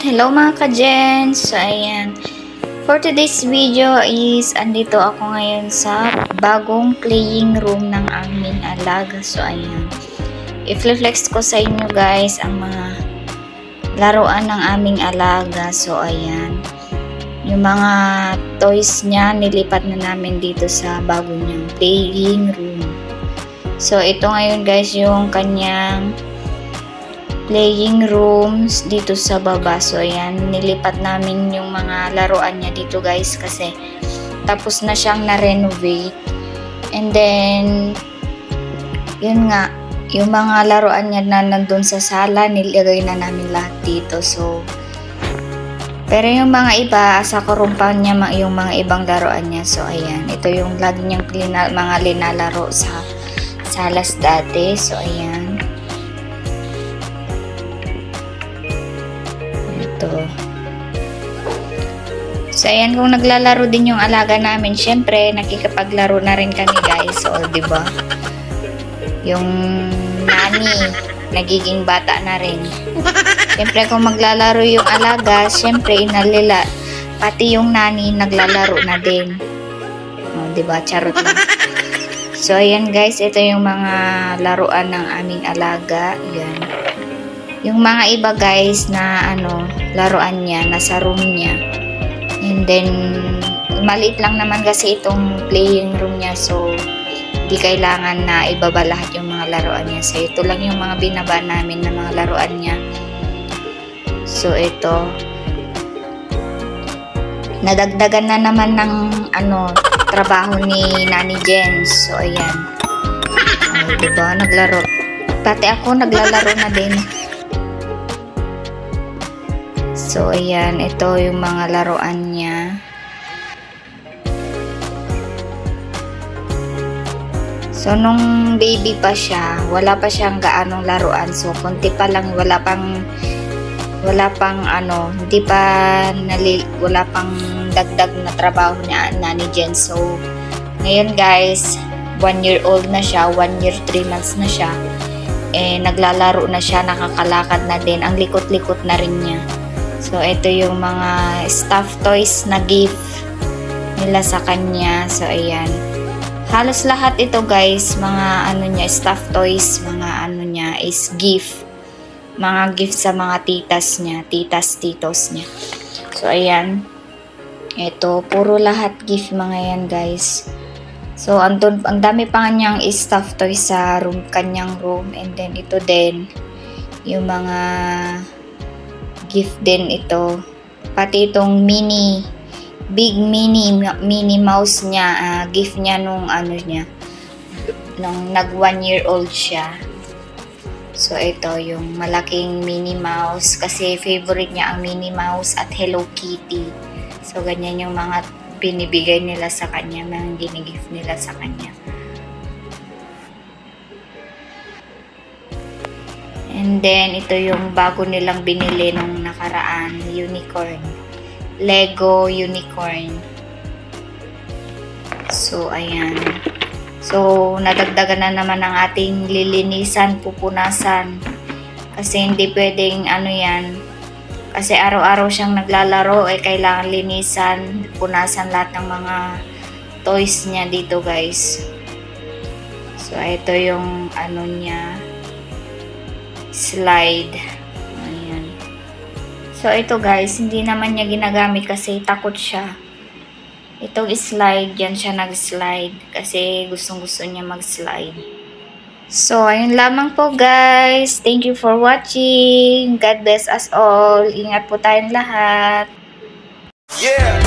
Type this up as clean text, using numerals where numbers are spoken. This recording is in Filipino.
Hello mga ka-gens! So ayan, for today's video is andito ako ngayon sa bagong playing room ng aming alaga. So ayan, i-flex ko sa inyo guys ang mga laruan ng aming alaga. So ayan, yung mga toys niya nilipat na namin dito sa bago niyang playing room. So ito ngayon guys yung kanyang playing rooms dito sa baba. So ayan, nilipat namin yung mga laruan niya dito guys kasi tapos na siyang na-renovate. And then yun nga, yung mga laruan niya na nandun sa sala nilagay na namin lahat dito. So pero yung mga iba sa compound niya yung mga ibang laruan niya. So ayan, ito yung lagi niyang mga linalaro sa salas dati. So ayan, so ayan, kung naglalaro din yung alaga namin, syempre nakikipaglaro na rin kami guys. So diba, yung nani nagiging bata na rin. Syempre kung maglalaro yung alaga, syempre inalila pati yung nani naglalaro na din. Diba, charot lang. So ayan guys, ito yung mga laruan ng aming alaga. Yan, yung mga iba guys na laruan niya nasa room niya. And then maliit lang naman kasi itong playing room niya, so di kailangan na ibaba lahat yung mga laruan niya. So ito lang yung mga binaba namin na mga laruan niya. So ito, nadagdagan na naman ng trabaho ni Nani Jens. So ayan, diba, naglaro pati ako, naglalaro na din. So ayan, ito yung mga laruan niya. So nung baby pa siya, wala pa siyang gaanong laruan. So konti pa lang, wala pang wala pang dagdag na trabaho niya ni Jen. So ngayon guys, 1 year old na siya, 1 year 3 months na siya. Naglalaro na siya, nakakalakad na din, ang likot-likot na rin niya. So ito yung mga stuffed toys na gift nila sa kanya. So ayan, halos lahat ito guys, mga niya, stuffed toys, mga niya is gift, mga gift sa mga titas niya, titos niya. So ayan, ito puro lahat gift mga yan guys. So ang dami pa niyang stuffed toys sa kanyang room. And then ito din yung mga gift din ito, pati itong big mini mouse niya, gift niya nung nung nag 1 year old siya. So ito yung malaking Minnie Mouse kasi favorite niya ang Minnie Mouse at Hello Kitty. So ganyan yung mga binibigay nila sa kanya, mga ginigift nila sa kanya. And then ito yung bago nilang binili nung nakaraan, unicorn, Lego unicorn. So ayan, so nadagdagan na naman ang ating lilinisan, pupunasan, kasi hindi pwedeng yan, kasi araw-araw siyang naglalaro, kailangan linisan, punasan lahat ng mga toys niya dito guys. So ito yung niya, slide. Ayan. So ito guys, hindi naman niya ginagamit kasi takot siya. Itong slide, yan siya nag-slide kasi gustong-gusto niya mag-slide. So ayun lamang po guys. Thank you for watching. God bless us all. Ingat po tayong lahat. Yeah.